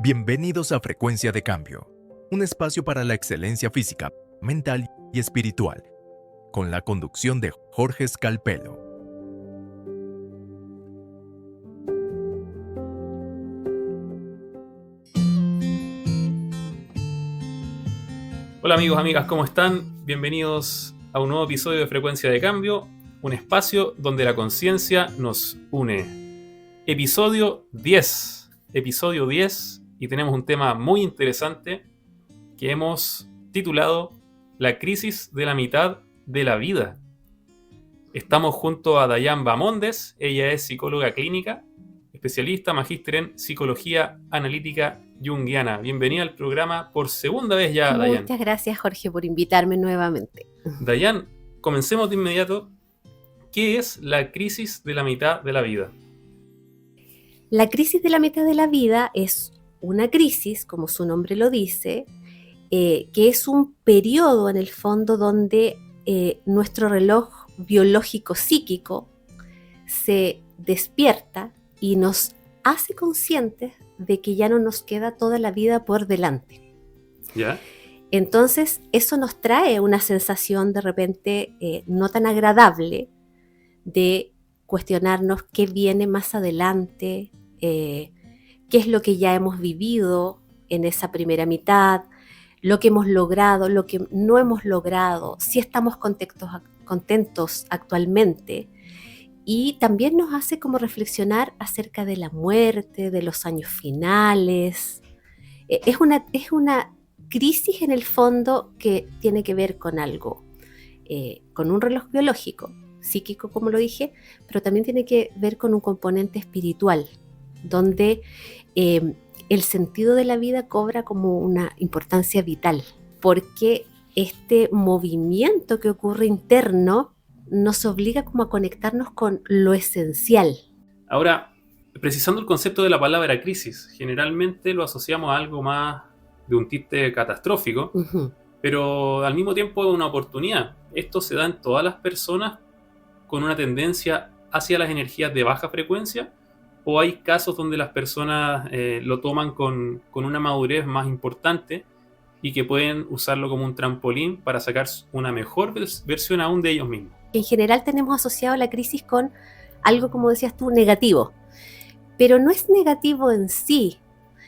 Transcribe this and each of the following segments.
Bienvenidos a Frecuencia de Cambio, un espacio para la excelencia física, mental y espiritual, con la conducción de Jorge Scalpelo. Hola amigos, amigas, ¿cómo están? Bienvenidos a un nuevo episodio de Frecuencia de Cambio, un espacio donde la conciencia nos une. Episodio 10, y tenemos un tema muy interesante que hemos titulado La crisis de la mitad de la vida. Estamos junto a Dayan Bamondes, ella es psicóloga clínica, especialista, magíster en psicología analítica junguiana. Bienvenida al programa por segunda vez ya, Dayan. Muchas gracias, Jorge, por invitarme nuevamente. Dayan, comencemos de inmediato. ¿Qué es la crisis de la mitad de la vida? La crisis de la mitad de la vida es una crisis, como su nombre lo dice, que es un periodo en el fondo donde nuestro reloj biológico psíquico se despierta y nos hace conscientes de que ya no nos queda toda la vida por delante. ¿Ya? Entonces, eso nos trae una sensación de repente no tan agradable de cuestionarnos qué viene más adelante, qué es lo que ya hemos vivido en esa primera mitad, lo que hemos logrado, lo que no hemos logrado, si estamos contentos actualmente. Y también nos hace como reflexionar acerca de la muerte, de los años finales. Es una crisis en el fondo que tiene que ver con algo, con un reloj biológico, psíquico como lo dije, pero también tiene que ver con un componente espiritual, donde el sentido de la vida cobra como una importancia vital, porque este movimiento que ocurre interno nos obliga como a conectarnos con lo esencial. Ahora, precisando el concepto de la palabra crisis, generalmente lo asociamos a algo más de un tinte catastrófico, pero al mismo tiempo es una oportunidad. Esto se da en todas las personas con una tendencia hacia las energías de baja frecuencia, o hay casos donde las personas lo toman con una madurez más importante y que pueden usarlo como un trampolín para sacar una mejor versión aún de ellos mismos. En general tenemos asociado la crisis con algo, como decías tú, negativo, pero no es negativo en sí,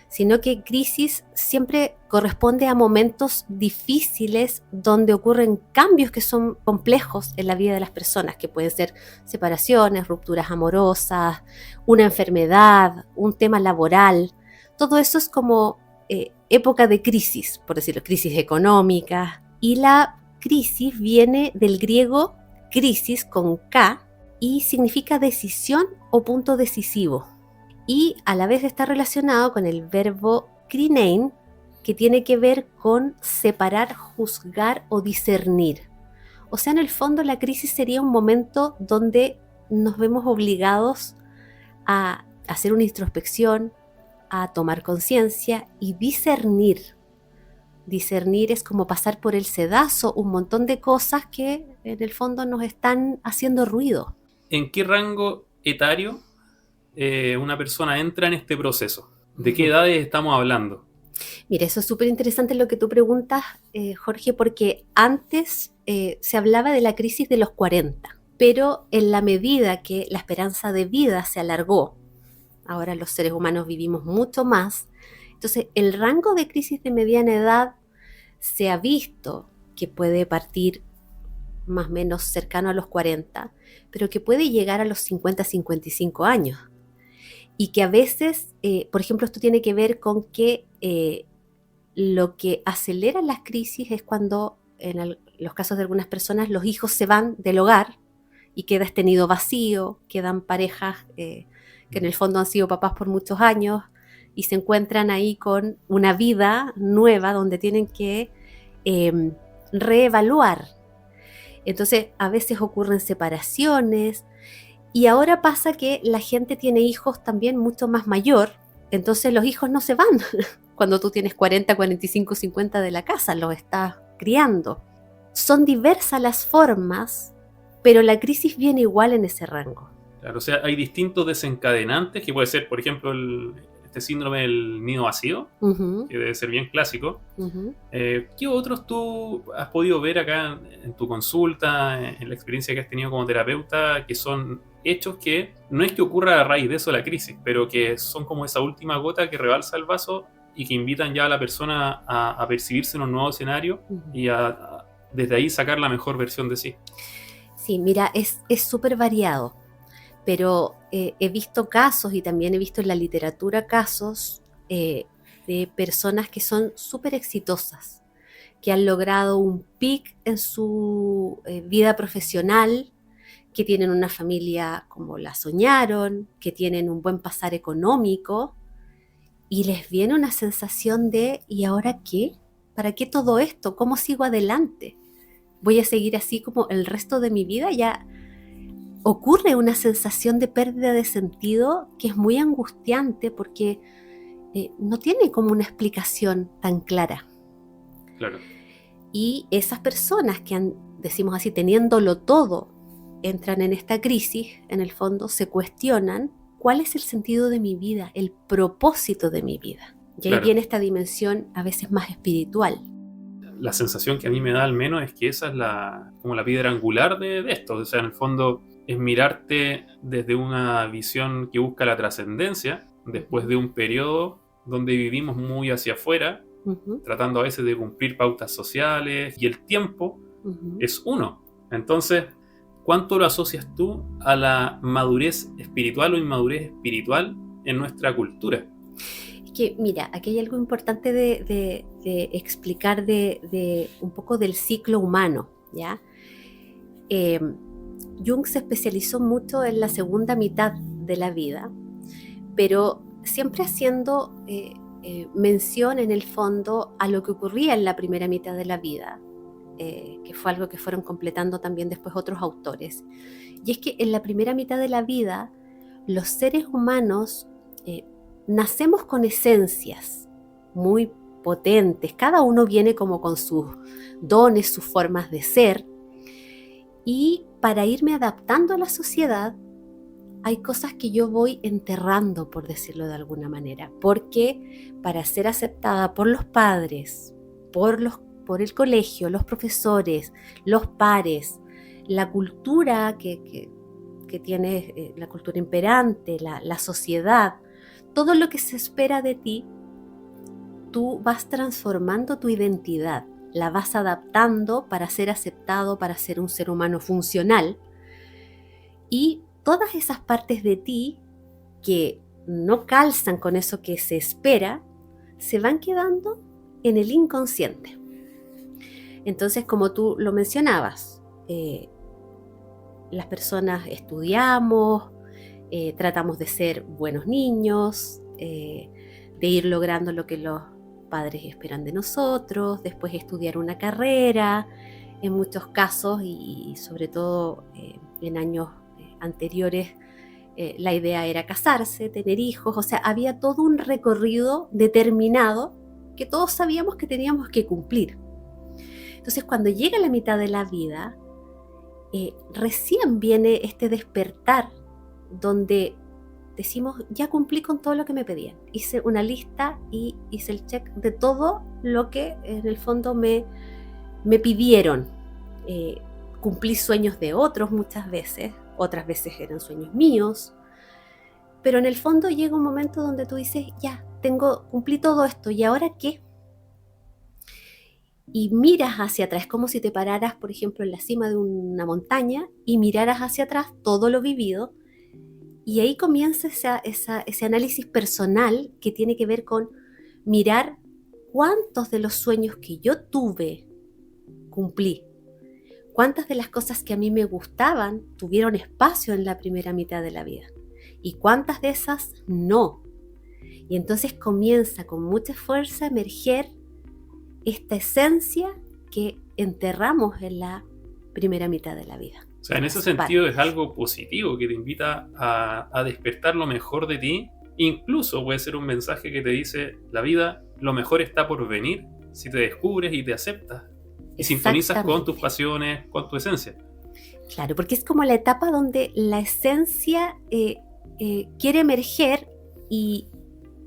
sino que crisis siempre corresponde a momentos difíciles donde ocurren cambios que son complejos en la vida de las personas, que pueden ser separaciones, rupturas amorosas, una enfermedad, un tema laboral. Todo eso es como época de crisis, por decirlo, crisis económica. Y la crisis viene del griego crisis con K y significa decisión o punto decisivo. Y a la vez está relacionado con el verbo krinein, que tiene que ver con separar, juzgar o discernir. O sea, en el fondo la crisis sería un momento donde nos vemos obligados a hacer una introspección, a tomar conciencia y discernir. Discernir es como pasar por el sedazo un montón de cosas que en el fondo nos están haciendo ruido. ¿En qué rango etario una persona entra en este proceso? ¿De qué edades estamos hablando? Mira, eso es súper interesante lo que tú preguntas, Jorge, porque antes se hablaba de la crisis de los 40, pero en la medida que la esperanza de vida se alargó, ahora los seres humanos vivimos mucho más, entonces el rango de crisis de mediana edad se ha visto que puede partir más o menos cercano a los 40, pero que puede llegar a los 50, 55 años. Y que a veces, por ejemplo, esto tiene que ver con que lo que acelera las crisis es cuando, en los casos de algunas personas, los hijos se van del hogar y queda este nido vacío, quedan parejas que en el fondo han sido papás por muchos años y se encuentran ahí con una vida nueva donde tienen que reevaluar. Entonces, a veces ocurren separaciones. Y ahora pasa que la gente tiene hijos también mucho más mayor, entonces los hijos no se van cuando tú tienes 40, 45, 50 de la casa, los estás criando. Son diversas las formas, pero la crisis viene igual en ese rango. Claro, o sea, hay distintos desencadenantes que puede ser, por ejemplo, este síndrome del nido vacío, Ujú, que debe ser bien clásico. ujú. ¿Qué otros tú has podido ver acá en tu consulta, en la experiencia que has tenido como terapeuta, que son hechos que no es que ocurra a raíz de eso la crisis, pero que son como esa última gota que rebalsa el vaso y que invitan ya a la persona a percibirse en un nuevo escenario Ujú. y desde ahí sacar la mejor versión de sí? Sí, mira, es súper variado, pero he visto casos y también he visto en la literatura casos de personas que son súper exitosas, que han logrado un pic en su vida profesional, que tienen una familia como la soñaron, que tienen un buen pasar económico y les viene una sensación de ¿y ahora qué? ¿Para qué todo esto? ¿Cómo sigo adelante? ¿Voy a seguir así como el resto de mi vida? Ya ocurre una sensación de pérdida de sentido que es muy angustiante porque no tiene como una explicación tan clara. Claro. Y esas personas que han, decimos así, teniéndolo todo, entran en esta crisis, en el fondo se cuestionan cuál es el sentido de mi vida, el propósito de mi vida. Y ahí Claro. viene esta dimensión a veces más espiritual. La sensación que a mí me da al menos es que esa es como la piedra angular de esto. O sea, en el fondo es mirarte desde una visión que busca la trascendencia después de un periodo donde vivimos muy hacia afuera, Uh-huh, tratando a veces de cumplir pautas sociales, y el tiempo uh-huh. es uno. Entonces, ¿cuánto lo asocias tú a la madurez espiritual o inmadurez espiritual en nuestra cultura? Que mira, aquí hay algo importante de explicar de un poco del ciclo humano, ¿ya? Jung se especializó mucho en la segunda mitad de la vida, pero siempre haciendo mención en el fondo a lo que ocurría en la primera mitad de la vida, que fue algo que fueron completando también después otros autores. Y es que en la primera mitad de la vida, los seres humanos nacemos con esencias muy potentes, cada uno viene como con sus dones, sus formas de ser, y para irme adaptando a la sociedad hay cosas que yo voy enterrando, por decirlo de alguna manera, porque para ser aceptada por los padres, por el colegio, los profesores, los pares, la cultura que tiene, la cultura imperante, la sociedad, todo lo que se espera de ti, tú vas transformando tu identidad, la vas adaptando para ser aceptado, para ser un ser humano funcional. Y todas esas partes de ti que no calzan con eso que se espera, se van quedando en el inconsciente. Entonces, como tú lo mencionabas, las personas estudiamos, tratamos de ser buenos niños, de ir logrando lo que los padres esperan de nosotros, después estudiar una carrera, en muchos casos y sobre todo en años anteriores, la idea era casarse, tener hijos, o sea, había todo un recorrido determinado que todos sabíamos que teníamos que cumplir. Entonces, cuando llega la mitad de la vida, recién viene este despertar donde decimos, ya cumplí con todo lo que me pedían. Hice una lista y hice el check de todo lo que en el fondo me pidieron. Cumplí sueños de otros muchas veces, otras veces eran sueños míos, pero en el fondo llega un momento donde tú dices, ya, cumplí todo esto, ¿y ahora qué? Y miras hacia atrás, como si te pararas, por ejemplo, en la cima de una montaña y miraras hacia atrás todo lo vivido, y ahí comienza ese análisis personal que tiene que ver con mirar cuántos de los sueños que yo tuve cumplí, cuántas de las cosas que a mí me gustaban tuvieron espacio en la primera mitad de la vida y cuántas de esas no. Y entonces comienza con mucha fuerza a emerger esta esencia que enterramos en la primera mitad de la vida. O sea, en ese sentido es algo positivo que te invita a despertar lo mejor de ti. Incluso puede ser un mensaje que te dice, la vida, lo mejor está por venir si te descubres y te aceptas y sintonizas con tus pasiones, con tu esencia. Claro, porque es como la etapa donde la esencia quiere emerger y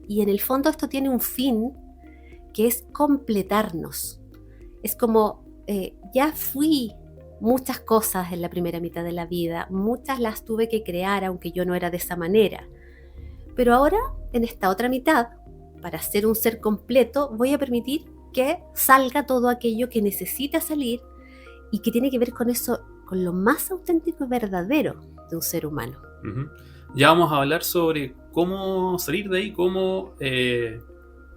Y en el fondo esto tiene un fin que es completarnos. Es como, ya fui muchas cosas en la primera mitad de la vida, muchas las tuve que crear aunque yo no era de esa manera. Pero ahora, en esta otra mitad, para ser un ser completo, voy a permitir que salga todo aquello que necesita salir y que tiene que ver con eso, con lo más auténtico y verdadero de un ser humano. Uh-huh. Ya vamos a hablar sobre cómo salir de ahí, cómo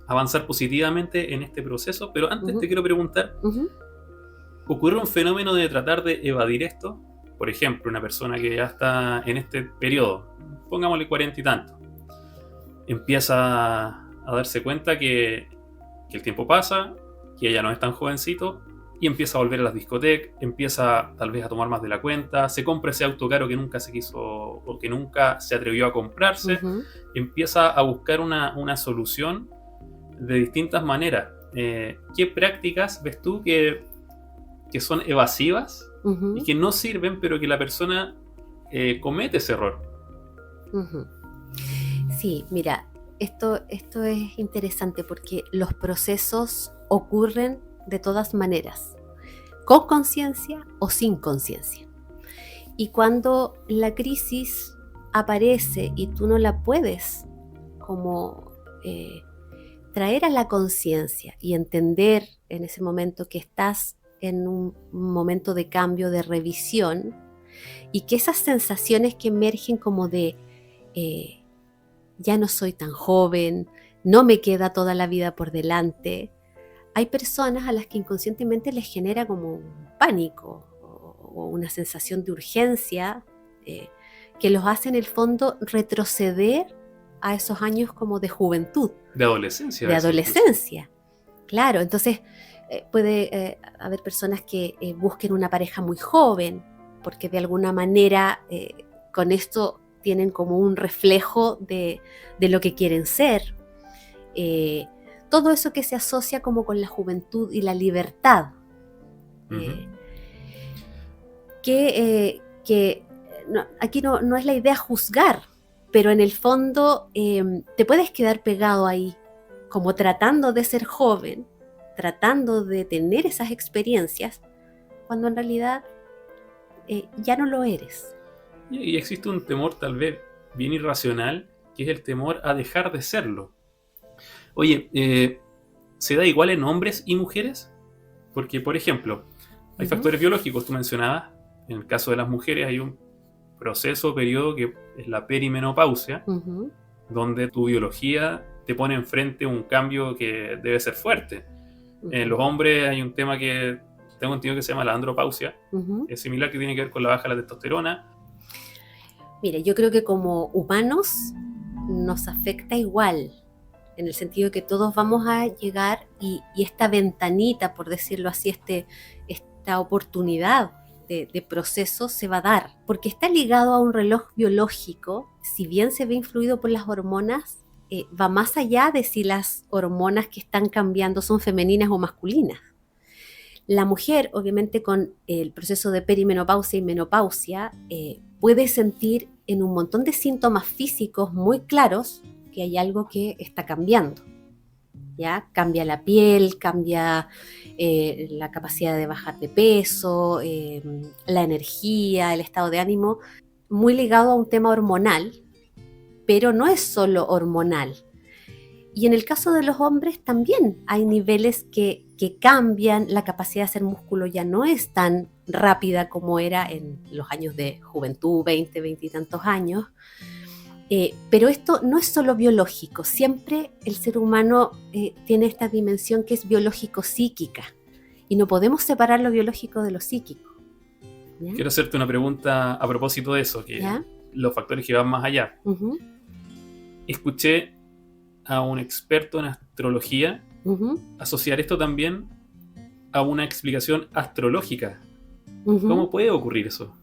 avanzar positivamente en este proceso, pero antes te quiero preguntar, ¿ocurre un fenómeno de tratar de evadir esto? Por ejemplo, una persona que ya está en este periodo, pongámosle 40 y tanto, empieza a darse cuenta que el tiempo pasa, que ella no es tan jovencito, y empieza a volver a las discotecas, empieza tal vez a tomar más de la cuenta, se compra ese auto caro que nunca se quiso o que nunca se atrevió a comprarse, empieza a buscar una solución de distintas maneras. ¿Qué prácticas ves tú que son evasivas y que no sirven, pero que la persona comete ese error? Sí, mira, esto es interesante porque los procesos ocurren de todas maneras, con conciencia o sin conciencia. Y cuando la crisis aparece y tú no la puedes como traer a la conciencia y entender en ese momento que estás en un momento de cambio, de revisión, y que esas sensaciones que emergen como de ya no soy tan joven, no me queda toda la vida por delante, hay personas a las que inconscientemente les genera como un pánico o una sensación de urgencia que los hace en el fondo retroceder a esos años como de juventud. De adolescencia. De adolescencia, claro. Entonces puede haber personas que busquen una pareja muy joven porque de alguna manera con esto tienen como un reflejo de lo que quieren ser. Todo eso que se asocia como con la juventud y la libertad. Aquí no es la idea juzgar, pero en el fondo te puedes quedar pegado ahí, como tratando de ser joven, tratando de tener esas experiencias, cuando en realidad ya no lo eres. Y existe un temor tal vez bien irracional, que es el temor a dejar de serlo. Oye, ¿se da igual en hombres y mujeres? Porque, por ejemplo, hay factores biológicos, tú mencionabas, en el caso de las mujeres hay un proceso, periodo que es la perimenopausia, donde tu biología te pone enfrente un cambio que debe ser fuerte. En los hombres hay un tema que tengo entendido que se llama la andropausia, es similar, que tiene que ver con la baja de la testosterona. Mire, yo creo que como humanos nos afecta igual, en el sentido de que todos vamos a llegar y esta ventanita, por decirlo así, esta oportunidad de proceso se va a dar, porque está ligado a un reloj biológico. Si bien se ve influido por las hormonas, va más allá de si las hormonas que están cambiando son femeninas o masculinas. La mujer, obviamente, con el proceso de perimenopausia y menopausia, puede sentir en un montón de síntomas físicos muy claros que hay algo que está cambiando. ¿Ya? Cambia la piel, cambia la capacidad de bajar de peso, la energía, el estado de ánimo, muy ligado a un tema hormonal, pero no es solo hormonal. Y en el caso de los hombres también hay niveles que cambian, la capacidad de hacer músculo ya no es tan rápida como era en los años de juventud, 20 y tantos años. Pero esto no es solo biológico, siempre el ser humano tiene esta dimensión que es biológico-psíquica y no podemos separar lo biológico de lo psíquico. ¿Ya? Quiero hacerte una pregunta a propósito de eso, que ¿Ya? Los factores que van más allá. Escuché a un experto en astrología asociar esto también a una explicación astrológica. ¿Cómo puede ocurrir eso?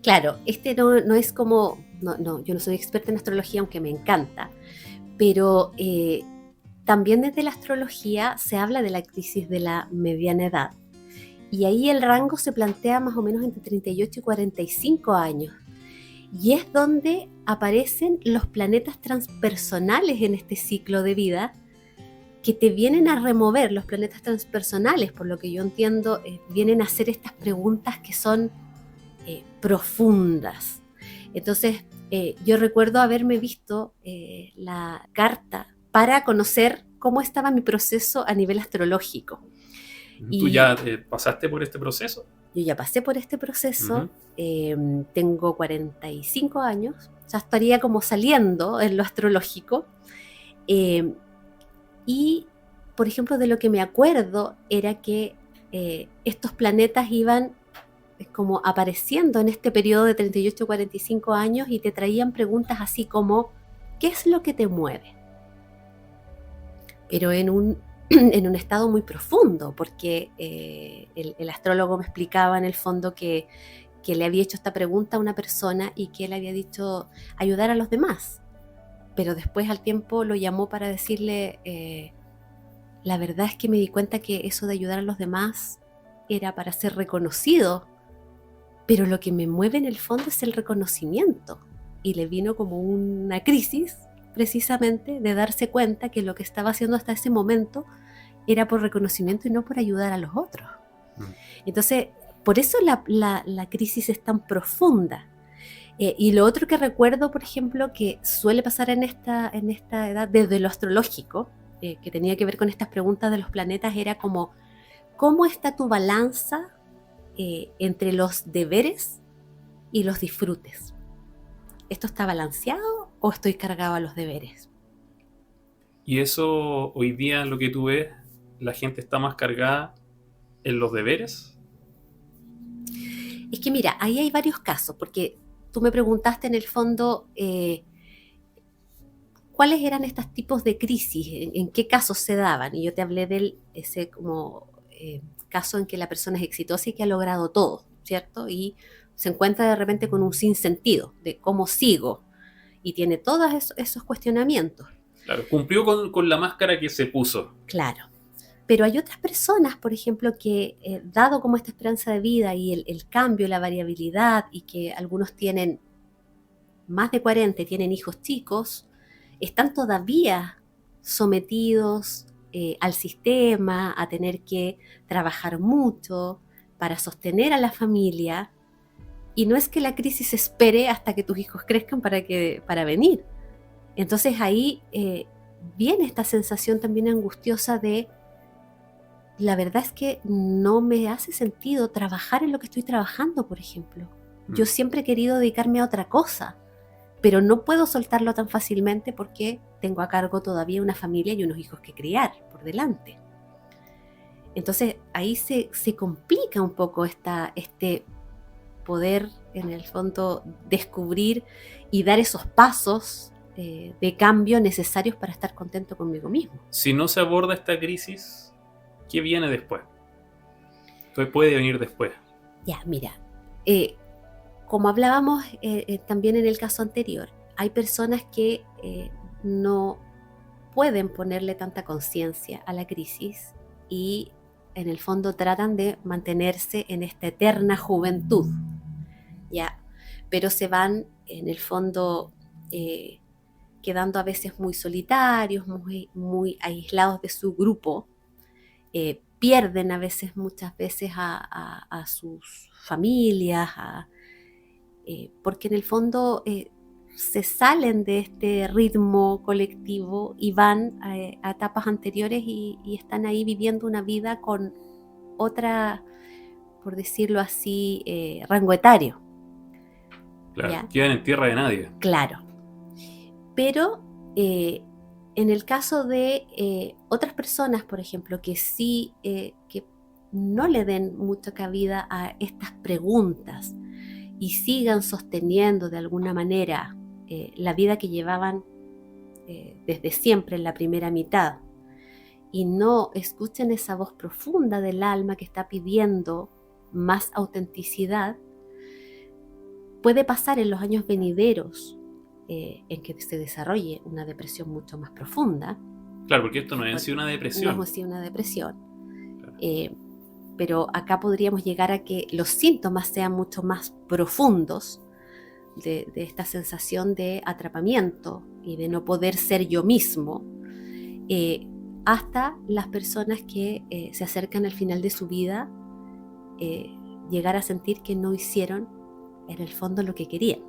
Claro, no es como... No, yo no soy experta en astrología, aunque me encanta, pero también desde la astrología se habla de la crisis de la mediana edad, y ahí el rango se plantea más o menos entre 38 y 45 años, y es donde aparecen los planetas transpersonales en este ciclo de vida que te vienen a remover. Los planetas transpersonales, por lo que yo entiendo, vienen a hacer estas preguntas que son profundas. Entonces, yo recuerdo haberme visto la carta para conocer cómo estaba mi proceso a nivel astrológico. ¿Tú ya pasaste por este proceso? Yo ya pasé por este proceso, Uh-huh. Tengo 45 años, ya estaría como saliendo en lo astrológico. Y, por ejemplo, de lo que me acuerdo era que estos planetas iban como apareciendo en este periodo de 38 a 45 años y te traían preguntas así como, ¿qué es lo que te mueve? Pero en un estado muy profundo, porque el astrólogo me explicaba en el fondo que le había hecho esta pregunta a una persona y que él había dicho ayudar a los demás. Pero después al tiempo lo llamó para decirle, la verdad es que me di cuenta que eso de ayudar a los demás era para ser reconocido, pero lo que me mueve en el fondo es el reconocimiento. Y le vino como una crisis, precisamente, de darse cuenta que lo que estaba haciendo hasta ese momento era por reconocimiento y no por ayudar a los otros. Entonces, por eso la crisis es tan profunda. Y lo otro que recuerdo, por ejemplo, que suele pasar en esta edad desde lo astrológico, que tenía que ver con estas preguntas de los planetas, era como, ¿cómo está tu balanza entre los deberes y los disfrutes? ¿Esto está balanceado o estoy cargado a los deberes? Y eso, hoy día, lo que tú ves, la gente está más cargada en los deberes. Es que mira, ahí hay varios casos, porque tú me preguntaste en el fondo cuáles eran estos tipos de crisis, en qué casos se daban, y yo te hablé de ese como caso en que la persona es exitosa y que ha logrado todo, ¿cierto? Y se encuentra de repente con un sinsentido de cómo sigo, y tiene todos esos cuestionamientos. Claro, cumplió con la máscara que se puso. Claro. Pero hay otras personas, por ejemplo, que dado como esta esperanza de vida y el cambio, la variabilidad, y que algunos tienen más de 40, tienen hijos chicos, están todavía sometidos al sistema, a tener que trabajar mucho para sostener a la familia. Y no es que la crisis espere hasta que tus hijos crezcan para venir. Entonces ahí viene esta sensación también angustiosa de, la verdad es que no me hace sentido trabajar en lo que estoy trabajando, por ejemplo. Yo siempre he querido dedicarme a otra cosa, pero no puedo soltarlo tan fácilmente porque tengo a cargo todavía una familia y unos hijos que criar por delante. Entonces ahí se complica un poco este poder, en el fondo, descubrir y dar esos pasos de cambio necesarios para estar contento conmigo mismo. Si no se aborda esta crisis, ¿qué viene después? ¿Qué puede venir después? Ya, mira, como hablábamos también en el caso anterior, hay personas que no pueden ponerle tanta conciencia a la crisis y en el fondo tratan de mantenerse en esta eterna juventud, ¿ya? Pero se van en el fondo quedando a veces muy solitarios, muy aislados de su grupo, pierden a veces, muchas veces a sus familias, porque en el fondo se salen de este ritmo colectivo y van a etapas anteriores y están ahí viviendo una vida con otra, por decirlo así, rango etario. Claro, ¿Ya? quedan en tierra de nadie. Claro. Pero en el caso de otras personas, por ejemplo, que sí, que no le den mucha cabida a estas preguntas y sigan sosteniendo de alguna manera la vida que llevaban desde siempre en la primera mitad, y no escuchen esa voz profunda del alma que está pidiendo más autenticidad, puede pasar en los años venideros en que se desarrolle una depresión mucho más profunda. Claro, porque esto no es en sí una depresión. No es en sí una depresión. Claro. Pero acá podríamos llegar a que los síntomas sean mucho más profundos, de esta sensación de atrapamiento y de no poder ser yo mismo, hasta las personas que se acercan al final de su vida, llegar a sentir que no hicieron en el fondo lo que querían.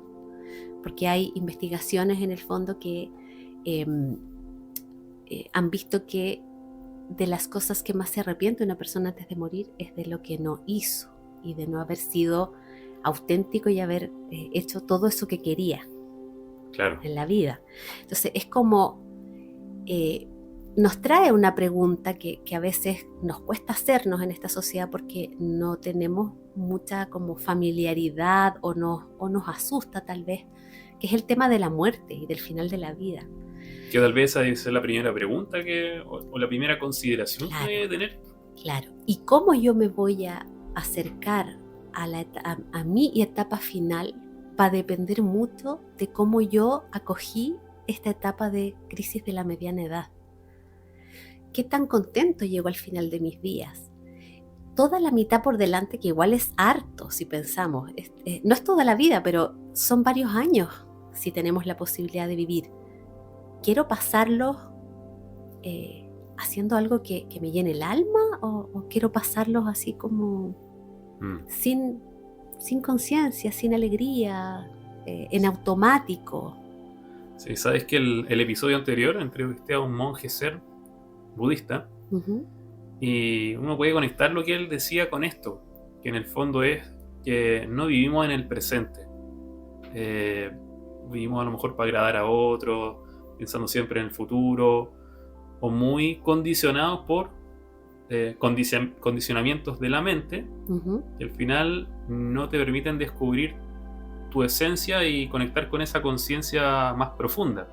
Porque hay investigaciones en el fondo que han visto que de las cosas que más se arrepiente una persona antes de morir es de lo que no hizo y de no haber sido auténtico y haber hecho todo eso que quería, Claro. en la vida. Entonces es como nos trae una pregunta que a veces nos cuesta hacernos en esta sociedad porque no tenemos mucha como familiaridad o nos asusta tal vez, que es el tema de la muerte y del final de la vida. Que tal vez esa es la primera pregunta o la primera consideración Claro. que debe tener. Claro. ¿Y cómo yo me voy a acercar a mi etapa final? Va a depender mucho de cómo yo acogí esta etapa de crisis de la mediana edad. ¿Qué tan contento llego al final de mis días? Toda la mitad por delante, que igual es harto si pensamos. No es toda la vida, pero son varios años si tenemos la posibilidad de vivir. ¿Quiero pasarlos haciendo algo que me llene el alma o quiero pasarlos así como sin conciencia, sin alegría, en automático? Sí, sabes que el episodio anterior entrevisté a un monje zen budista Uh-huh. y uno puede conectar lo que él decía con esto, que en el fondo es que no vivimos en el presente. Vivimos a lo mejor para agradar a otros, pensando siempre en el futuro, o muy condicionados por condicionamientos de la mente, Uh-huh. que al final no te permiten descubrir tu esencia y conectar con esa conciencia más profunda.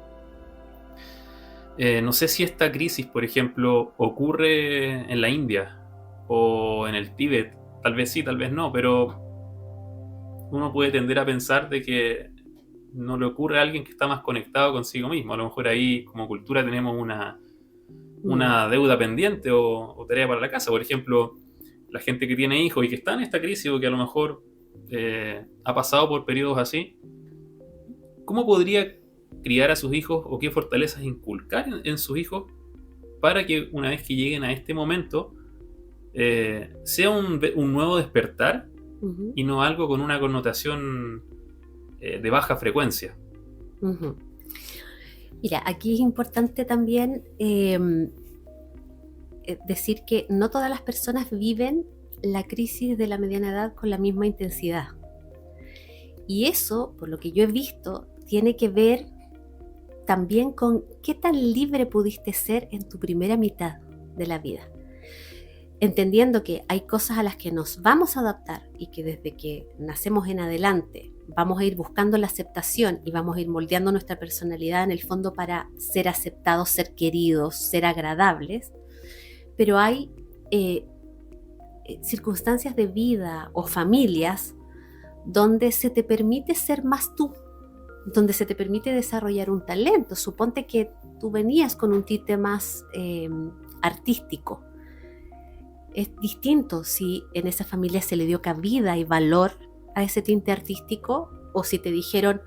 No sé si esta crisis, por ejemplo, ocurre en la India o en el Tíbet, tal vez sí, tal vez no, pero uno puede tender a pensar de que no le ocurre a alguien que está más conectado consigo mismo. A lo mejor ahí como cultura tenemos una deuda pendiente o tarea para la casa. Por ejemplo, la gente que tiene hijos y que está en esta crisis o que a lo mejor ha pasado por periodos así, ¿cómo podría criar a sus hijos o qué fortalezas inculcar en sus hijos para que una vez que lleguen a este momento sea un nuevo despertar Uh-huh. y no algo con una connotación de baja frecuencia? Uh-huh. Mira, aquí es importante también decir que no todas las personas viven la crisis de la mediana edad con la misma intensidad. Y eso, por lo que yo he visto, tiene que ver también con qué tan libre pudiste ser en tu primera mitad de la vida. Entendiendo que hay cosas a las que nos vamos a adaptar y que desde que nacemos en adelante vamos a ir buscando la aceptación y vamos a ir moldeando nuestra personalidad en el fondo para ser aceptados, ser queridos, ser agradables, pero hay circunstancias de vida o familias donde se te permite ser más tú, donde se te permite desarrollar un talento. Suponte que tú venías con un tinte más artístico. Es distinto si en esa familia se le dio cabida y valor a ese tinte artístico o si te dijeron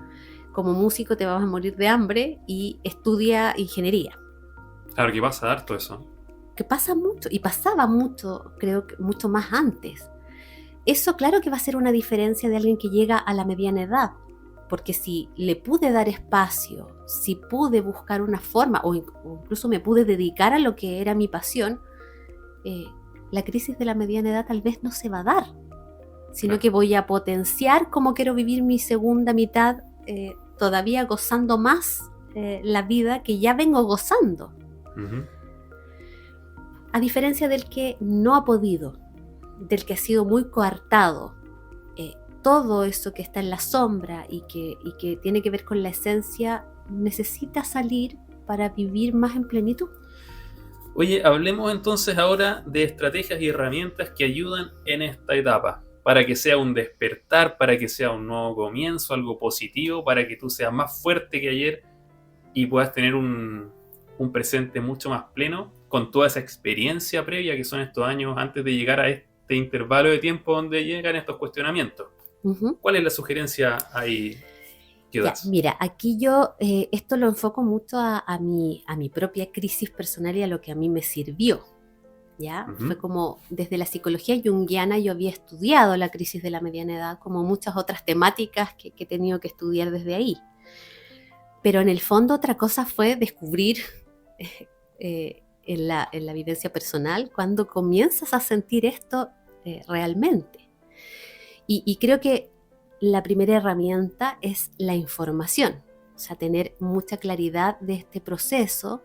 como músico te vas a morir de hambre y estudia ingeniería. Claro, que pasa harto eso. Que pasa mucho y pasaba mucho, creo que mucho más antes. Eso claro que va a ser una diferencia de alguien que llega a la mediana edad, porque si le pude dar espacio, si pude buscar una forma o incluso me pude dedicar a lo que era mi pasión, la crisis de la mediana edad tal vez no se va a dar, sino que voy a potenciar cómo quiero vivir mi segunda mitad, todavía gozando más la vida que ya vengo gozando. Uh-huh. A diferencia del que no ha podido, del que ha sido muy coartado, todo eso que está en la sombra y que tiene que ver con la esencia necesita salir para vivir más en plenitud. Oye, hablemos entonces ahora de estrategias y herramientas que ayudan en esta etapa, para que sea un despertar, para que sea un nuevo comienzo, algo positivo, para que tú seas más fuerte que ayer y puedas tener un presente mucho más pleno con toda esa experiencia previa que son estos años antes de llegar a este intervalo de tiempo donde llegan estos cuestionamientos. Uh-huh. ¿Cuál es la sugerencia ahí? ¿Qué Ya, das? mira, aquí yo esto lo enfoco mucho a mi propia crisis personal y a lo que a mí me sirvió. ¿Ya? Fue Ujú. como desde la psicología junguiana yo había estudiado la crisis de la mediana edad, como muchas otras temáticas que he tenido que estudiar desde ahí. Pero en el fondo otra cosa fue descubrir en la vivencia personal cuando comienzas a sentir esto realmente. Y creo que la primera herramienta es la información, o sea, tener mucha claridad de este proceso,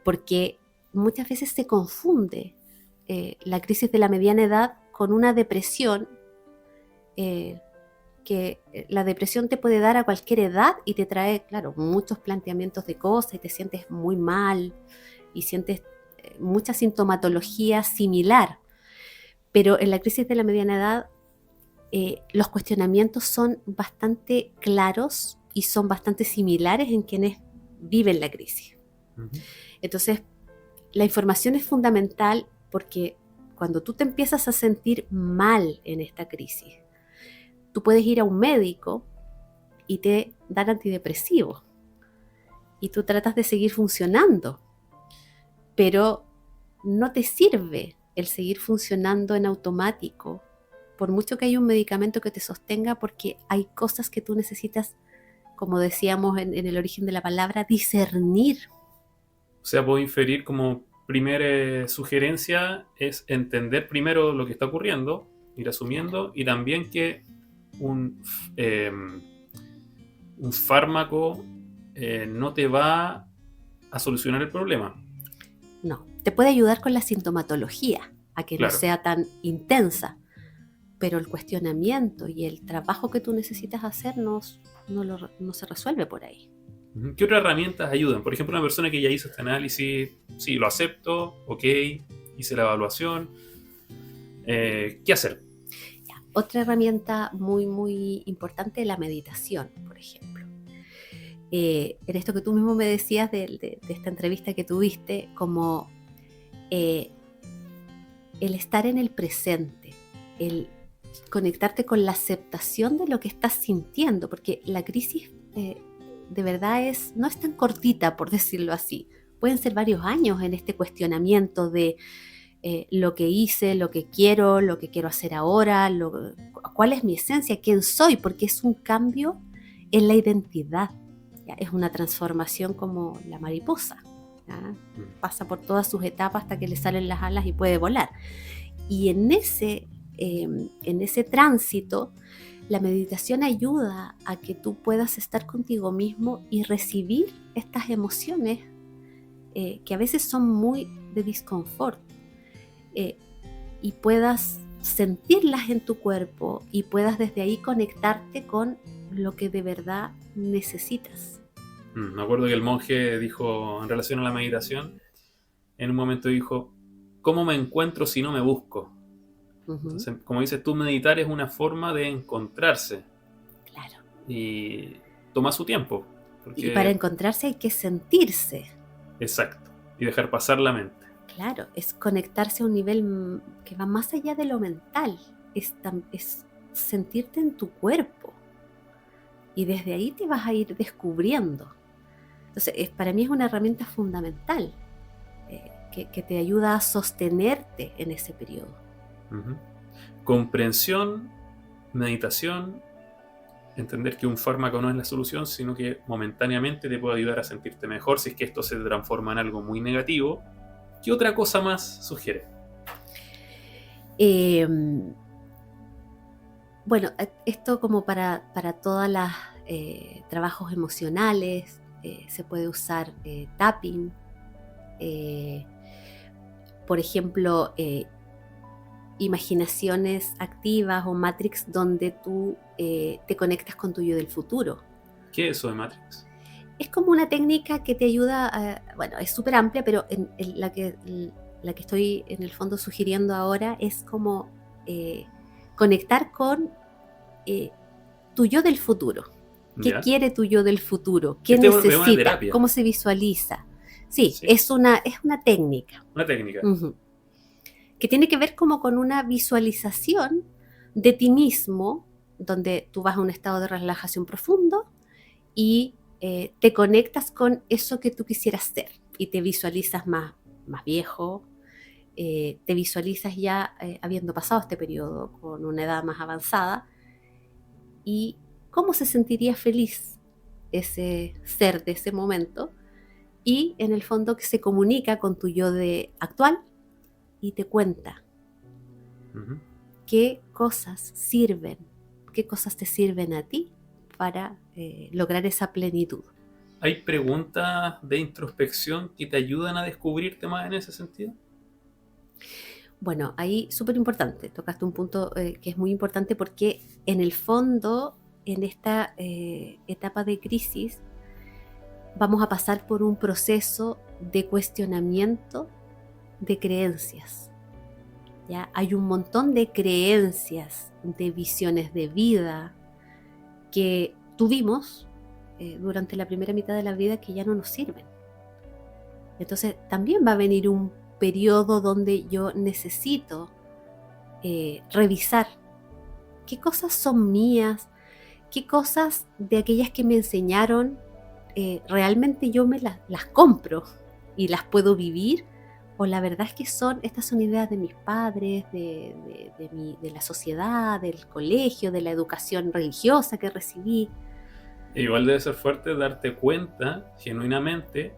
porque muchas veces se confunde la crisis de la mediana edad con una depresión, eh, que la depresión te puede dar a cualquier edad y te trae, claro, muchos planteamientos de cosas y te sientes muy mal y sientes mucha sintomatología similar. Pero en la crisis de la mediana edad los cuestionamientos son bastante claros y son bastante similares en quienes viven la crisis. Ujú. Entonces, la información es fundamental porque cuando tú te empiezas a sentir mal en esta crisis, tú puedes ir a un médico y te dan antidepresivos y tú tratas de seguir funcionando, pero no te sirve el seguir funcionando en automático, por mucho que haya un medicamento que te sostenga, porque hay cosas que tú necesitas, como decíamos en el origen de la palabra, discernir. O sea, puedo inferir como primera sugerencia es entender primero lo que está ocurriendo, ir asumiendo, y también que un, eh, un fármaco no te va a solucionar el problema. No, te puede ayudar con la sintomatología, a que no Claro. sea tan intensa, pero el cuestionamiento y el trabajo que tú necesitas hacer no se resuelve por ahí. Ujú. ¿Qué otras herramientas ayudan? Por ejemplo, una persona que ya hizo este análisis, sí, lo acepto, ok, hice la evaluación. ¿Qué hacer? Ya, otra herramienta muy, muy importante es la meditación, por ejemplo. En esto que tú mismo me decías de esta entrevista que tuviste, como eh, el estar en el presente, el conectarte con la aceptación de lo que estás sintiendo, porque la crisis de verdad no es tan cortita, por decirlo así. Pueden ser varios años en este cuestionamiento de lo que hice, lo que quiero hacer ahora, cuál es mi esencia, quién soy, porque es un cambio en la identidad. ¿Ya? Es una transformación como la mariposa. ¿Ya? Pasa por todas sus etapas hasta que le salen las alas y puede volar. Y en ese tránsito, la meditación ayuda a que tú puedas estar contigo mismo y recibir estas emociones que a veces son muy de disconfort, y puedas sentirlas en tu cuerpo y puedas desde ahí conectarte con lo que de verdad necesitas. Me acuerdo que el monje dijo en relación a la meditación, en un momento dijo, ¿cómo me encuentro si no me busco? Uh-huh. Entonces, como dices tú, meditar es una forma de encontrarse Claro. y toma su tiempo, Y para porque encontrarse hay que sentirse. exacto, y dejar pasar la mente. Claro, es conectarse a un nivel que va más allá de lo mental, es sentirte en tu cuerpo y desde ahí te vas a ir descubriendo. Entonces, para mí es una herramienta fundamental que te ayuda a sostenerte en ese periodo. Uh-huh. Comprensión, meditación, entender que un fármaco no es la solución, sino que momentáneamente te puede ayudar a sentirte mejor si es que esto se transforma en algo muy negativo. ¿Qué otra cosa más sugiere? Eh, bueno, esto como para todos los trabajos emocionales, se puede usar tapping, eh, por ejemplo, imaginaciones activas o Matrix donde tú te conectas con tu yo del futuro. ¿Qué es eso de Matrix? Es como una técnica que te ayuda, bueno, es súper amplia, pero la que estoy en el fondo sugiriendo ahora es como conectar con tu yo del futuro. ¿Qué ¿Ya? quiere tu yo del futuro? ¿Qué Este es una necesita? terapia. ¿Cómo se visualiza? Sí, Sí, es una técnica. una técnica. Uh-huh. Que tiene que ver como con una visualización de ti mismo, donde tú vas a un estado de relajación profundo y te conectas con eso que tú quisieras ser y te visualizas más viejo, te visualizas ya habiendo pasado este periodo con una edad más avanzada y cómo se sentiría feliz ese ser de ese momento y en el fondo que se comunica con tu yo de actual y te cuenta qué cosas sirven, qué cosas te sirven a ti para lograr esa plenitud. ¿Hay preguntas de introspección que te ayudan a descubrirte más en ese sentido? Bueno, ahí súper importante, tocaste un punto que es muy importante porque en el fondo, en esta etapa de crisis, vamos a pasar por un proceso de cuestionamiento de creencias. ¿Ya? Hay un montón de creencias, de visiones de vida que tuvimos durante la primera mitad de la vida que ya no nos sirven. Entonces también va a venir un periodo donde yo necesito revisar qué cosas son mías, qué cosas de aquellas que me enseñaron realmente yo me las compro y las puedo vivir, o la verdad es que estas son ideas de mis padres, de la sociedad, del colegio, de la educación religiosa que recibí. Igual debe ser fuerte darte cuenta, genuinamente,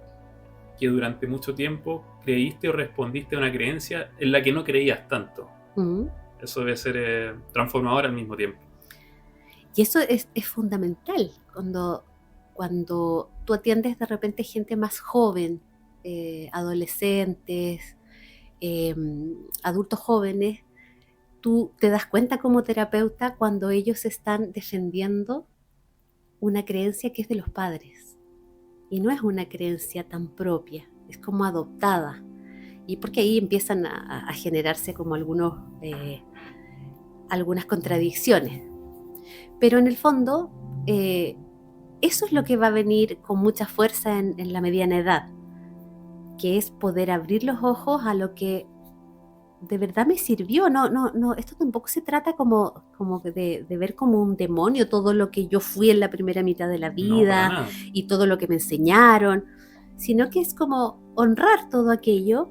que durante mucho tiempo creíste o respondiste a una creencia en la que no creías tanto. Eso debe ser transformador al mismo tiempo. Y eso es fundamental cuando tú atiendes de repente gente más joven, adolescentes, adultos jóvenes, tú te das cuenta como terapeuta cuando ellos están defendiendo una creencia que es de los padres y no es una creencia tan propia, es como adoptada, y porque ahí empiezan a generarse como algunas contradicciones, pero en el fondo eso es lo que va a venir con mucha fuerza en la mediana edad, que es poder abrir los ojos a lo que de verdad me sirvió. No, esto tampoco se trata como de ver como un demonio todo lo que yo fui en la primera mitad de la vida y todo lo que me enseñaron, sino que es como honrar todo aquello,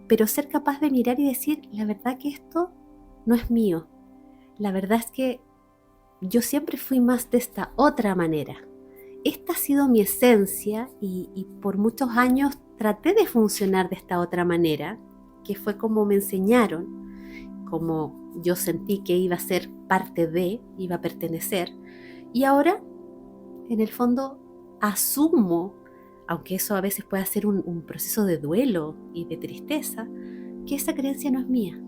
pero ser capaz de mirar y decir, la verdad que esto no es mío. La verdad es que yo siempre fui más de esta otra manera. Esta ha sido mi esencia y por muchos años traté de funcionar de esta otra manera, que fue como me enseñaron, como yo sentí que iba a ser parte de, iba a pertenecer. Y ahora, en el fondo, asumo, aunque eso a veces puede ser un proceso de duelo y de tristeza, que esa creencia no es mía,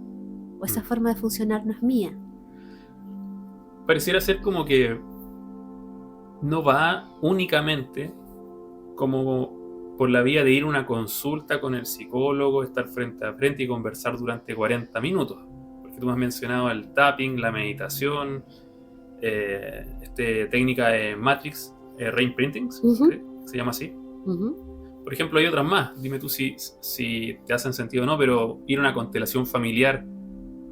o esa forma de funcionar no es mía. Pareciera ser como que no va únicamente como por la vía de ir a una consulta con el psicólogo, estar frente a frente y conversar durante 40 minutos. Porque tú me has mencionado el tapping, la meditación, técnica de Matrix, Reimprinting, se llama así. Por ejemplo, hay otras más. Dime tú si te hacen sentido o no, pero ir a una constelación familiar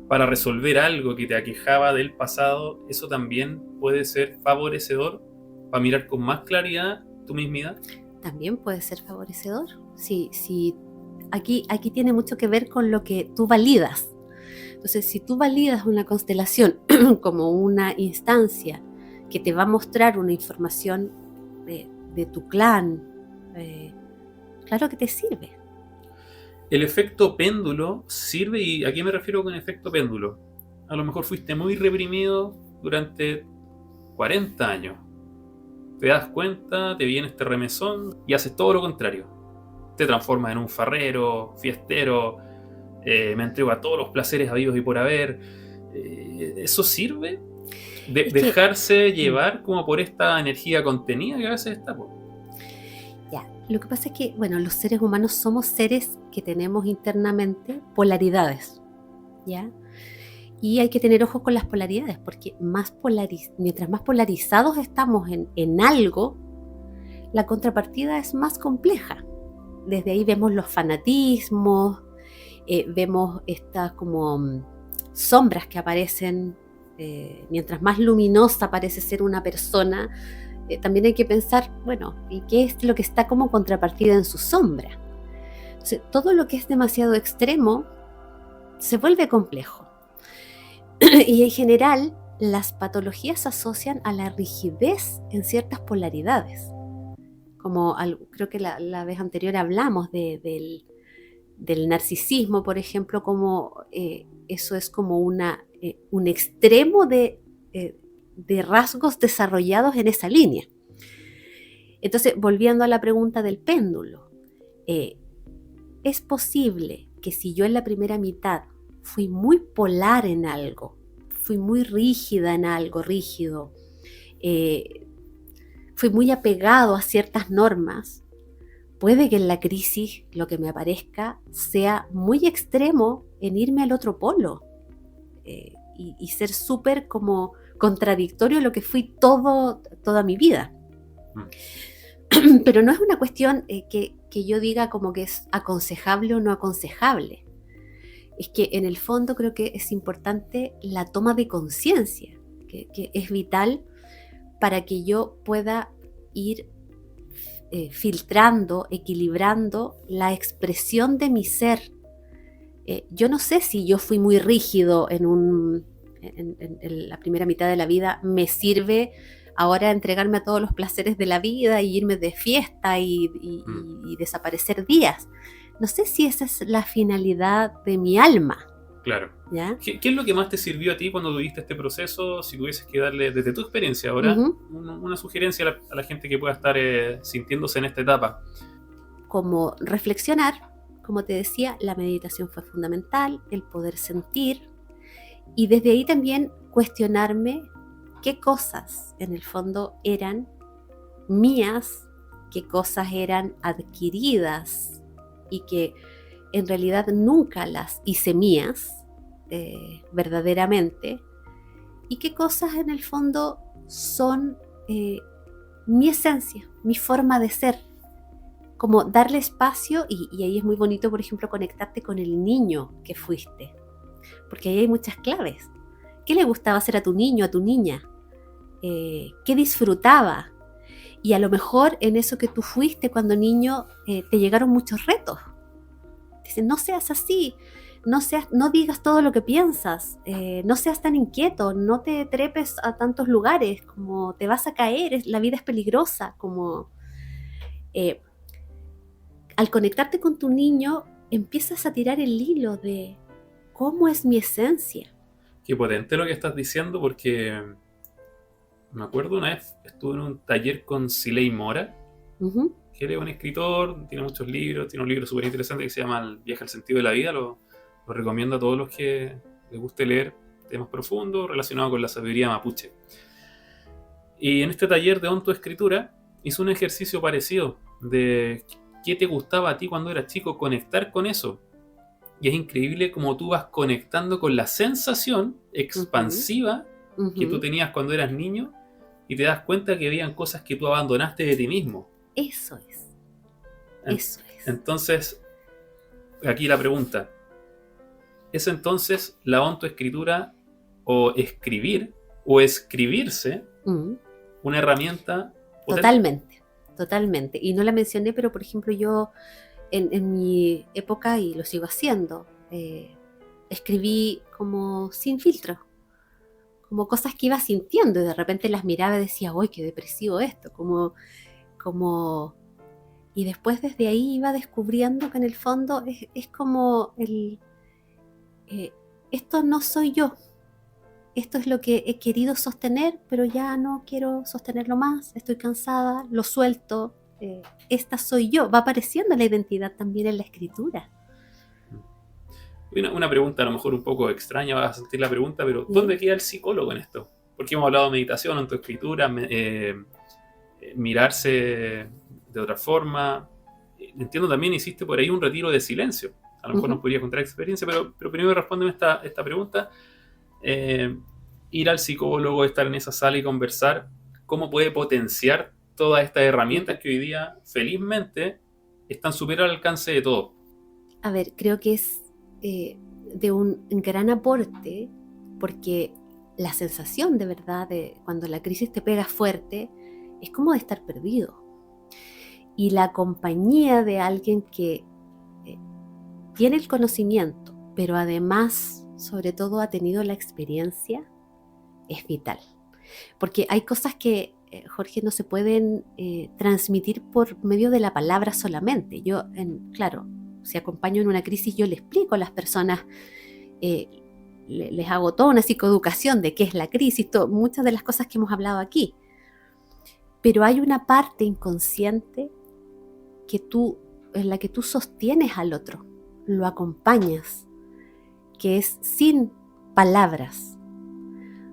para resolver algo que te aquejaba del pasado, eso también puede ser favorecedor para mirar con más claridad tu mismidad. También puede ser favorecedor. Sí, aquí tiene mucho que ver con lo que tú validas. Entonces, si tú validas una constelación como una instancia que te va a mostrar una información de tu clan, claro que te sirve. El efecto péndulo sirve, y ¿a qué me refiero con efecto péndulo? A lo mejor fuiste muy reprimido durante 40 años. Te das cuenta, te viene este remesón y haces todo lo contrario. Te transformas en un farrero, fiestero, me entrego a todos los placeres habidos y por haber. ¿Eso sirve? Dejarse llevar como por esta energía contenida que a veces está. Ya, lo que pasa es que, bueno, los seres humanos somos seres que tenemos internamente polaridades, ¿ya? Y hay que tener ojo con las polaridades, porque mientras más polarizados estamos en algo, la contrapartida es más compleja. Desde ahí vemos los fanatismos, vemos estas como sombras que aparecen. Mientras más luminosa parece ser una persona, también hay que pensar, bueno, ¿y qué es lo que está como contrapartida en su sombra? Entonces, todo lo que es demasiado extremo se vuelve complejo. Y en general, las patologías se asocian a la rigidez en ciertas polaridades. Como creo que la vez anterior hablamos del narcisismo, por ejemplo, como eso es como un extremo de rasgos desarrollados en esa línea. Entonces, volviendo a la pregunta del péndulo, es posible que si yo en la primera mitad fui muy polar en algo, fui muy rígida en algo, rígido, fui muy apegado a ciertas normas, puede que en la crisis lo que me aparezca sea muy extremo en irme al otro polo y ser súper como contradictorio a lo que fui toda mi vida. Pero no es una cuestión que yo diga como que es aconsejable o no aconsejable. Es que en el fondo creo que es importante la toma de conciencia, que es vital para que yo pueda ir filtrando, equilibrando la expresión de mi ser. Yo no sé si yo fui muy rígido en la primera mitad de la vida, me sirve ahora entregarme a todos los placeres de la vida y irme de fiesta y desaparecer días. No sé si esa es la finalidad de mi alma. Claro. ¿Ya? ¿Qué es lo que más te sirvió a ti cuando tuviste este proceso? Si tuvieses que darle, desde tu experiencia ahora, una sugerencia a la gente que pueda estar sintiéndose en esta etapa. Como reflexionar, como te decía, la meditación fue fundamental, el poder sentir, y desde ahí también cuestionarme qué cosas en el fondo eran mías, qué cosas eran adquiridas y que en realidad nunca las hice mías verdaderamente, y qué cosas en el fondo son mi esencia, mi forma de ser. Como darle espacio, y ahí es muy bonito, por ejemplo, conectarte con el niño que fuiste, porque ahí hay muchas claves. ¿Qué le gustaba hacer a tu niño, a tu niña? ¿Qué disfrutaba? Y a lo mejor en eso que tú fuiste cuando niño te llegaron muchos retos. Dicen, no seas así, no digas todo lo que piensas, no seas tan inquieto, no te trepes a tantos lugares, como te vas a caer, la vida es peligrosa, como... al conectarte con tu niño, empiezas a tirar el hilo de cómo es mi esencia. Qué potente lo que estás diciendo, porque me acuerdo una vez estuve en un taller con Siley Mora, que él es un escritor, tiene muchos libros, tiene un libro súper interesante que se llama El viaje al sentido de la vida, lo recomiendo a todos los que les guste leer temas profundos relacionados con la sabiduría mapuche. Y en este taller de autoescritura hizo un ejercicio parecido de qué te gustaba a ti cuando eras chico, conectar con eso. Y es increíble cómo tú vas conectando con la sensación expansiva que tú tenías cuando eras niño y te das cuenta que habían cosas que tú abandonaste de ti mismo. Eso es. Eso es. Entonces, aquí la pregunta. ¿Es entonces la autoescritura o escribir o escribirse una herramienta potente? Totalmente. Y no la mencioné, pero por ejemplo yo en mi época, y lo sigo haciendo, escribí como sin filtro, como cosas que iba sintiendo, y de repente las miraba y decía, ¡uy, qué depresivo esto! Y después desde ahí iba descubriendo que en el fondo es como esto no soy yo. Esto es lo que he querido sostener, pero ya no quiero sostenerlo más, estoy cansada, lo suelto, esta soy yo. Va apareciendo la identidad también en la escritura. Una pregunta a lo mejor un poco extraña, vas a sentir la pregunta, pero ¿dónde queda el psicólogo en esto? Porque hemos hablado de meditación, autoescritura, mirarse de otra forma. Entiendo también hiciste por ahí un retiro de silencio. A lo mejor nos podrías contar experiencia, pero primero respóndeme esta pregunta. Ir al psicólogo, estar en esa sala y conversar, ¿cómo puede potenciar todas estas herramientas que hoy día, felizmente, están súper al alcance de todos? A ver, creo que es de un gran aporte, porque la sensación de verdad de cuando la crisis te pega fuerte es como de estar perdido. Y la compañía de alguien que tiene el conocimiento, pero además, sobre todo, ha tenido la experiencia, es vital. Porque hay cosas que, Jorge, no se pueden transmitir por medio de la palabra solamente. Claro, si acompaño en una crisis, yo le explico a las personas, les hago toda una psicoeducación de qué es la crisis, muchas de las cosas que hemos hablado aquí. Pero hay una parte inconsciente en la que tú sostienes al otro, lo acompañas, que es sin palabras,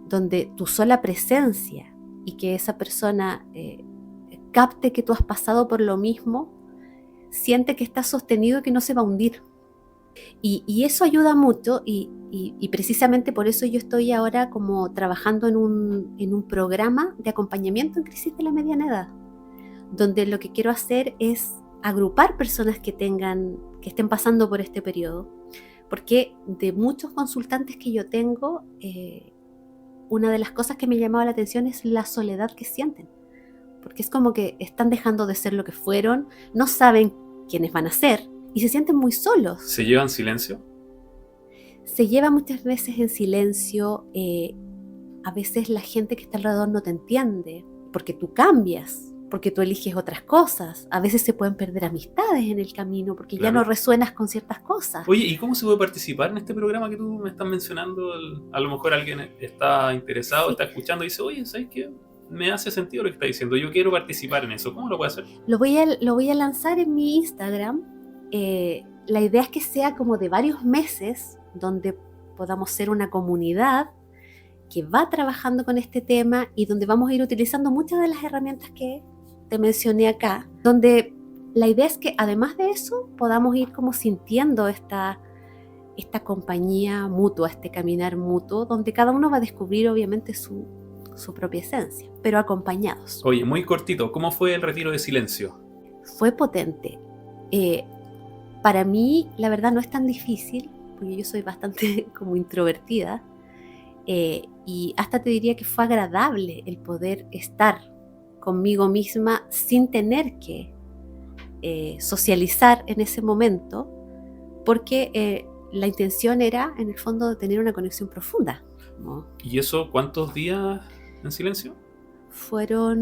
donde tu sola presencia y que esa persona capte que tú has pasado por lo mismo, siente que estás sostenido y que no se va a hundir. Y eso ayuda mucho y precisamente por eso yo estoy ahora como trabajando en un programa de acompañamiento en crisis de la mediana edad, donde lo que quiero hacer es agrupar personas que estén pasando por este periodo, porque de muchos consultantes que yo tengo, una de las cosas que me llamaba la atención es la soledad que sienten, porque es como que están dejando de ser lo que fueron, no saben quiénes van a ser y se sienten muy solos. ¿Se llevan silencio? Se lleva muchas veces en silencio, a veces la gente que está alrededor no te entiende, porque tú cambias, porque tú eliges otras cosas. A veces se pueden perder amistades en el camino porque Claro. ya no resuenas con ciertas cosas. Oye, ¿y cómo se puede participar en este programa que tú me estás mencionando? A lo mejor alguien está interesado, Sí. Está escuchando y dice, oye, ¿sabes qué? Me hace sentido lo que está diciendo, yo quiero participar en eso. ¿Cómo lo puede hacer? Lo voy a lanzar en mi Instagram. La idea es que sea como de varios meses, donde podamos ser una comunidad que va trabajando con este tema y donde vamos a ir utilizando muchas de las herramientas que te mencioné acá, donde la idea es que además de eso podamos ir como sintiendo esta compañía mutua, este caminar mutuo, donde cada uno va a descubrir obviamente su propia esencia, pero acompañados. Oye, muy cortito, ¿cómo fue el retiro de silencio? Fue potente. Para mí, la verdad, no es tan difícil, porque yo soy bastante como introvertida, y hasta te diría que fue agradable el poder estar conmigo misma sin tener que socializar en ese momento, porque la intención era, en el fondo, de tener una conexión profunda, ¿no? ¿Y eso cuántos días en silencio? Fueron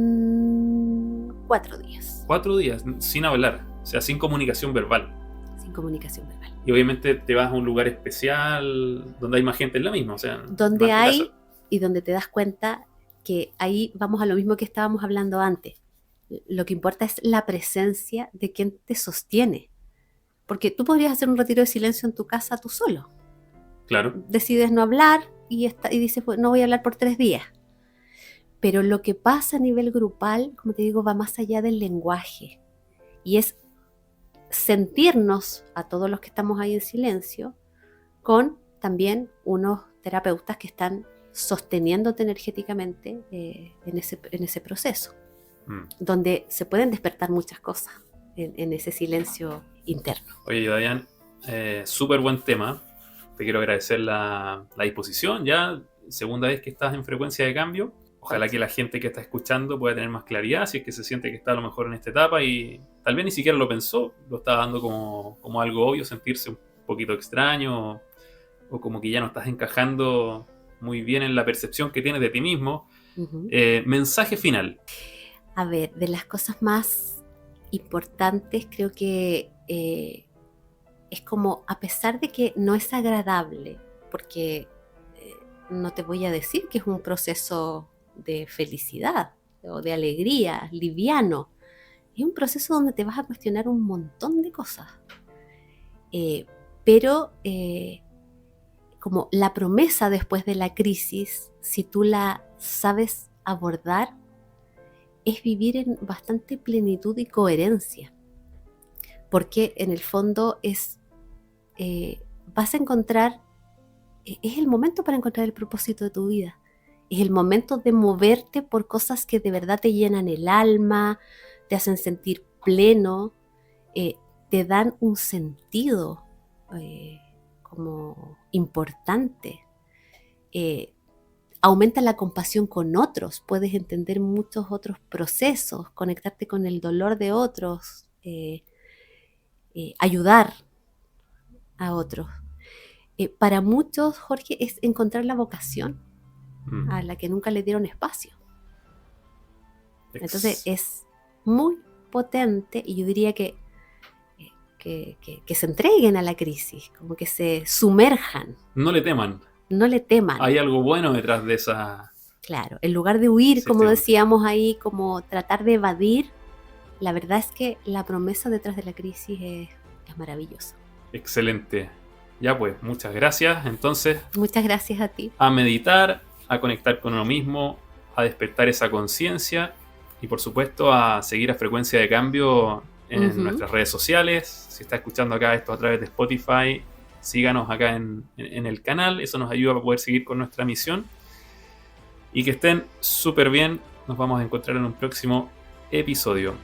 4 días. 4 días, sin hablar, o sea, sin comunicación verbal. Sin comunicación verbal. Y obviamente te vas a un lugar especial donde hay más gente en la misma, o sea, Donde más hay, tu casa. y donde te das cuenta que ahí vamos a lo mismo que estábamos hablando antes. Lo que importa es la presencia de quien te sostiene. Porque tú podrías hacer un retiro de silencio en tu casa tú solo. Claro. Decides no hablar y dices, pues, no voy a hablar por 3 días. Pero lo que pasa a nivel grupal, como te digo, va más allá del lenguaje. Y es sentirnos a todos los que estamos ahí en silencio con también unos terapeutas que están sosteniéndote energéticamente en ese proceso, donde se pueden despertar muchas cosas en ese silencio interno. Oye, Dayan, súper buen tema. Te quiero agradecer la disposición. Ya, segunda vez que estás en frecuencia de cambio. Ojalá que la gente que está escuchando pueda tener más claridad, si es que se siente que está a lo mejor en esta etapa y tal vez ni siquiera lo pensó, lo está dando como algo obvio, sentirse un poquito extraño o como que ya no estás encajando muy bien en la percepción que tienes de ti mismo. Uh-huh. Mensaje final. A ver, de las cosas más importantes creo que es como, a pesar de que no es agradable, porque no te voy a decir que es un proceso de felicidad o de alegría, liviano. Es un proceso donde te vas a cuestionar un montón de cosas. Pero como la promesa después de la crisis, si tú la sabes abordar, es vivir en bastante plenitud y coherencia. Porque en el fondo vas a encontrar, es el momento para encontrar el propósito de tu vida. Es el momento de moverte por cosas que de verdad te llenan el alma, te hacen sentir pleno, te dan un sentido como importante. aumenta la compasión con otros, puedes entender muchos otros procesos, conectarte con el dolor de otros, ayudar a otros. Para muchos, Jorge, es encontrar la vocación a la que nunca le dieron espacio. Entonces es muy potente y yo diría que se entreguen a la crisis, como que se sumerjan. No le teman. No le teman. Hay algo bueno detrás de esa... Claro, en lugar de huir, Sí, como sí. decíamos ahí, como tratar de evadir, la verdad es que la promesa detrás de la crisis es maravillosa. Excelente. Ya pues, muchas gracias. Entonces, Muchas gracias a ti. a meditar, a conectar con uno mismo, a despertar esa conciencia y por supuesto a seguir a Frecuencia de Cambio en nuestras redes sociales. Si está escuchando acá esto a través de Spotify, síganos acá en el canal. Eso nos ayuda a poder seguir con nuestra misión. Y que estén súper bien. Nos vamos a encontrar en un próximo episodio.